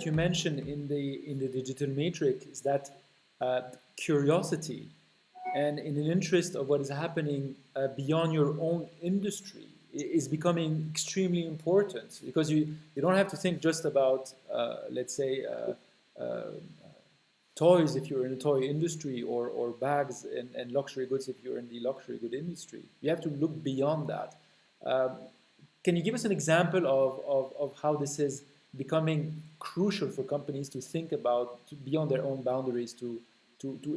that you mentioned in the digital matrix is that curiosity and in an interest of what is happening beyond your own industry is becoming extremely important, because you don't have to think just about let's say toys if you're in the toy industry, or bags and luxury goods if you're in the luxury good industry. You have to look beyond that. Can you give us an example of how this is becoming crucial for companies to think about beyond their own boundaries, to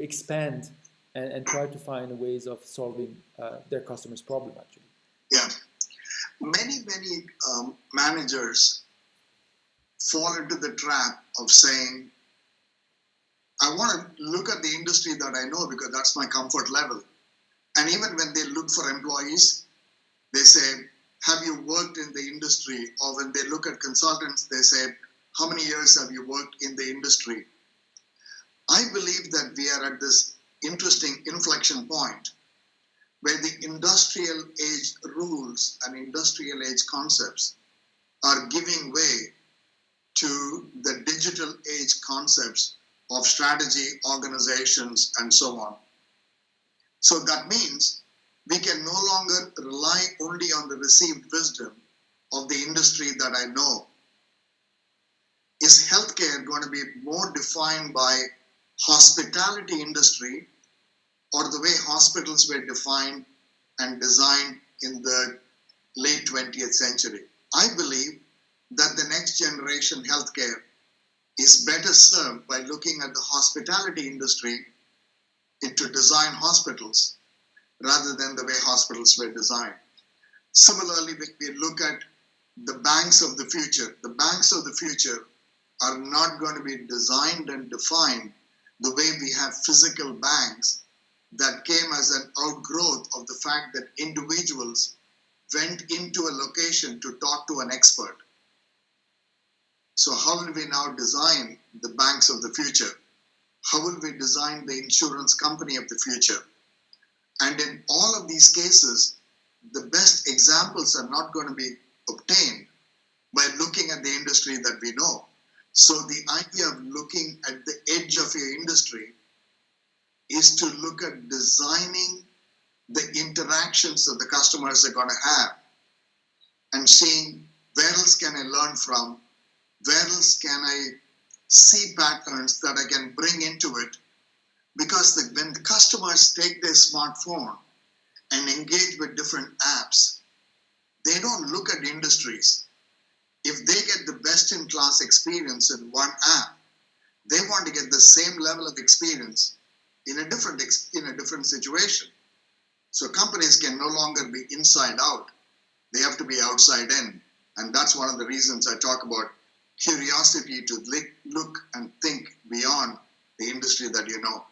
expand and try to find ways of solving their customers' problem, actually? Yeah. Many managers fall into the trap of saying, I want to look at the industry that I know because that's my comfort level. And even when they look for employees, they say, have you worked in the industry? Or when they look at consultants, they say, how many years have you worked in the industry? I believe that we are at this interesting inflection point where the industrial age rules and industrial age concepts are giving way to the digital age concepts of strategy, organizations, and so on. So that means we can no longer rely only on the received wisdom of the industry that I know. Is healthcare going to be more defined by hospitality industry, or the way hospitals were defined and designed in the late 20th century? I believe that the next generation healthcare is better served by looking at the hospitality industry to design hospitals rather than the way hospitals were designed. Similarly, when we look at the banks of the future are not going to be designed and defined the way we have physical banks that came as an outgrowth of the fact that individuals went into a location to talk to an expert. So how will we now design the banks of the future? How will we design the insurance company of the future? And in all of these cases, the best examples are not going to be obtained by looking at the industry that we know. So the idea of looking at the edge of your industry is to look at designing the interactions that the customers are going to have and seeing where else can I learn from, where else can I see patterns that I can bring into it. Because when the customers take their smartphone and engage with different apps, they don't look at industries. If they get the best-in-class experience in one app, they want to get the same level of experience in a different situation. So companies can no longer be inside out. They have to be outside in. And that's one of the reasons I talk about curiosity to look and think beyond the industry that you know.